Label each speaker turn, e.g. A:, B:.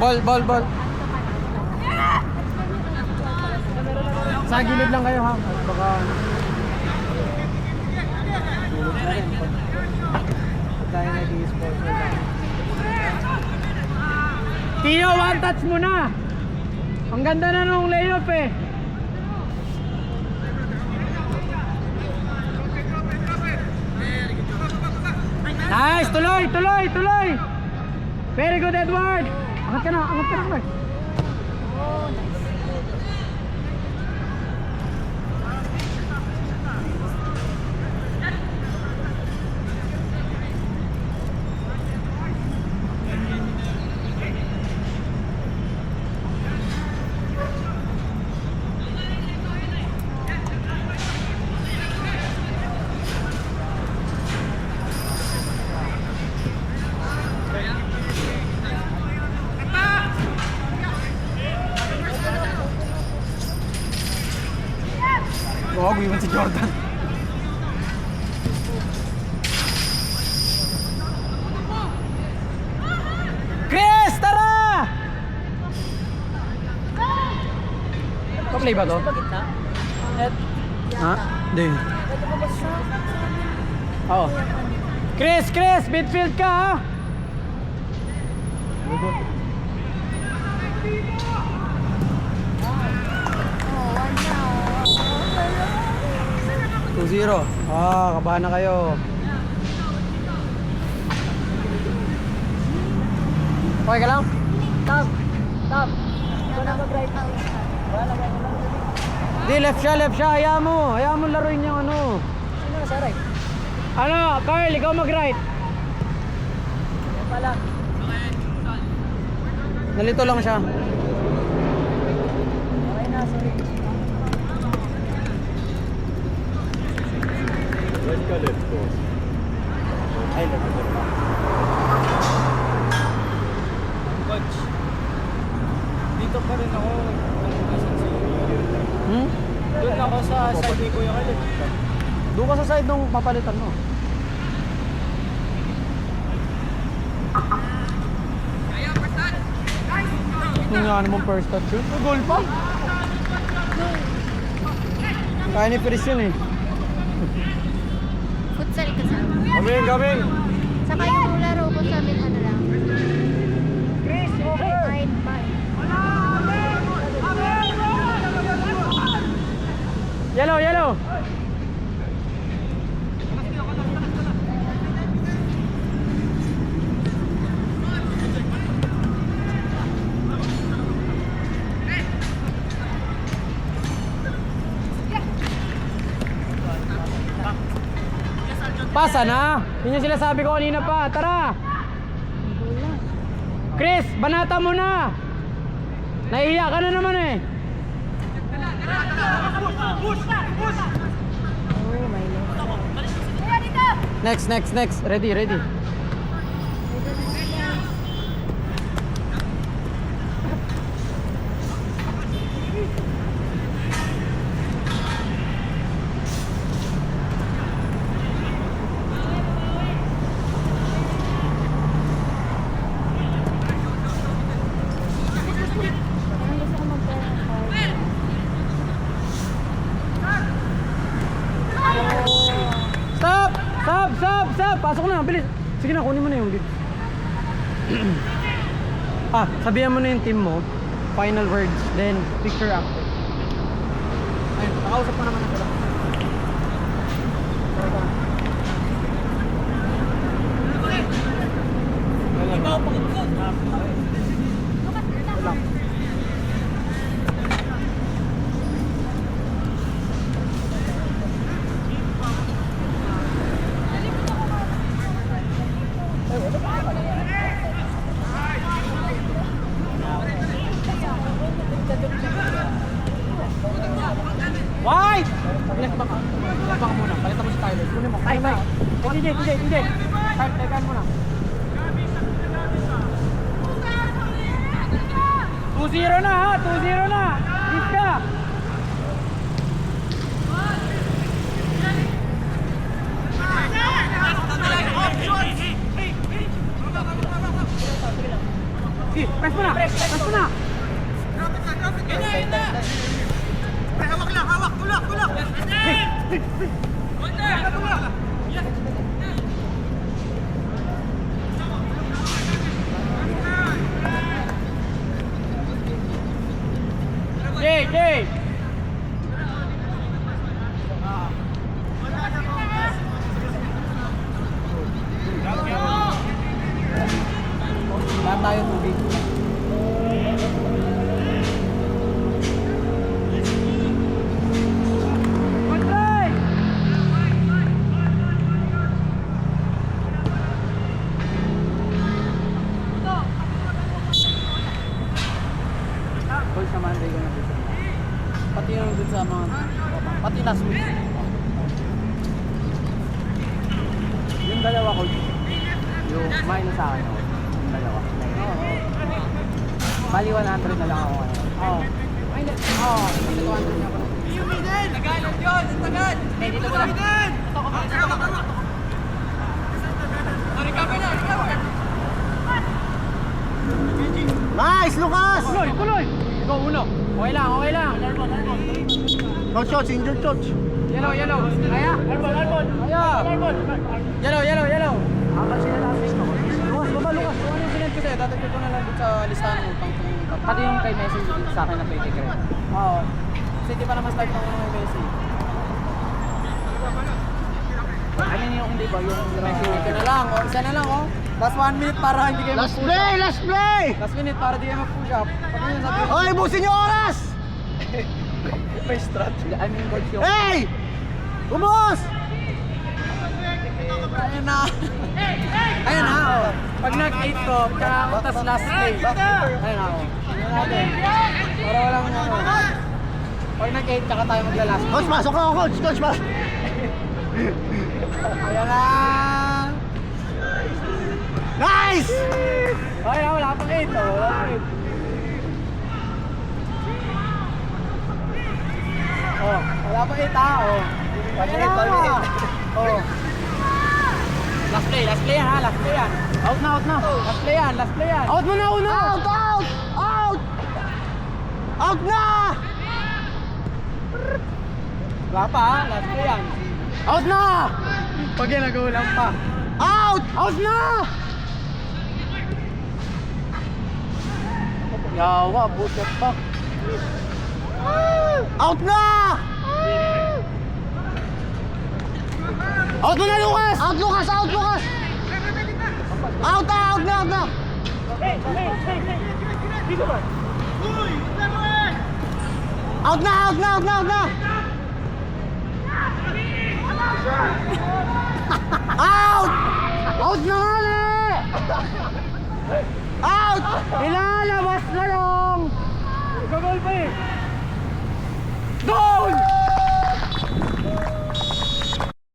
A: Ball. Sa gilid lang kayo ha. Baka tulog na rin. Pag tayo nag-i-sponsor lang. Tio, one touch muna. Ang ganda na nung layup eh. Nice, tuloy. Very good, Edward. Angat ka na, Edward.
B: Oh, nice.
A: Wag, iwan si Jordan. Chris, tara! Pa-play ba to? Ha? Hindi. Oo. Chris, midfield ka ha?
B: Oh,
A: 2-0. Kabahan na kayo. Okay ka lang?
B: Top. Ito na mag-right out.
A: Di, left siya. Hayaan mo laruin yung ano.
B: Sino na sa right?
A: Ano, Carl, ikaw mag-right.
B: Yan pala.
A: Nalito lang siya.
B: Okay na, sorry.
C: Right ka, left ko.
A: Ay, left.
C: Coach, dito pa rin ako. Doon ako sa side ni Kuya Khalid.
A: Doon ka sa side nung papalitan mo. Kung nga naman first touch yun. Goal pa. Kaya ni Chris yun eh.
B: Futsal kasama.
A: Coming.
B: Saka yung laro ko sa amin, ano lang. Chris, okay. Fine.
A: Yellow. Pasa na. Yun yung sila sabi ko kanina pa. Tara. Chris, banata mo na. Nahihiya ka na naman eh.
B: Oh, my Lord.
A: Next. Ready.
B: Parang gusto ko mag-play.
A: Stop. Pasok na, bilis. Sige na, kunin mo na yung lead. Sabihan mo na yung team mo. Final words, then picture after. Ayun, nakausap pa naman na sila. Why? Pinagpaka muna. Palitan mo si Tyler. Kunin mo. Ay. DJ. Tekan mo na. 2-0 na ha. 2-0 na. Lead ka. Press mo na! Press mo na! Jay! Jay! Wala tayo tubig. Coach sa Monday ko na dito. Pati yung dun sa mga pati last week. Yung dalawa coach. Yung minus sa akin. Yung dalawa. Bali 100 na lang ako ngayon. Oo. Minus. Oo. 200 na ako. Yung Miden! Nagalan yun! Ang tagal! Eh, dito mo lang. Ito ko pa. Recover na! Recover!
D: Nice, Lucas!
A: Tuloy! Tuloy! Go, uno! Okay lang, okay lang!
D: Coach, coach, injured coach.
A: Yellow, yellow! Kaya! Kaya! Yellow, yellow, yellow! Angkat sila natin. Lucas, baba, Lucas! Ano yung sinend ko sa'yo? Tatagpil ko na lang dito sa listahan mo. Pati yung kay Messi sa akin na pwede ka rin. Oo. Kasi di pa naman start ng kay Messi. Ano yung hindi ba? Yung Messi ka na lang. O, isa na lang, oh. Last 1 minute para hindi kayo
D: Last
A: mag-push
D: play,
A: up.
D: last play!
A: Last minute para di kayo mag-push up. Pag yun sabi ko,
D: Oy, busin yung oras!
A: may strategy. I mean, coach yung...
D: Hey! Ubus!
A: Ayun na. Ayun na, oh. Pag nag-8 ko, tsaka ako tas last play. Ayun na, oh. Ayun natin. Para walang ano. Pag nag-8, tsaka tayo magla-last play.
D: Coach, pasok ako, coach. Coach, pasok.
A: Ayun na.
D: Nice!
A: Ayun na, wala pang 8, oh. Wala pang 8. Oh, wala pang 8, ha, oh. Ayun na. Oh. Last play yan, ha, last play yan. Out na, out na. Last play yan, last play yan.
D: Out mo na, una! Out, out! Out! Out na!
A: Wala pa, ha, last play yan.
D: Out na!
A: Pag yan, nag-uulang pa.
D: Out! Out na!
A: Yawa, buset pa.
D: Out na! Out mo na, Lucas! Out, Lucas! Out, Lucas! Out na! Out na! Out na! Out na! Out na! Out na! Out na! Out! Out na nga eh! Out! Ilalabas na lang!
A: Gagol pa eh.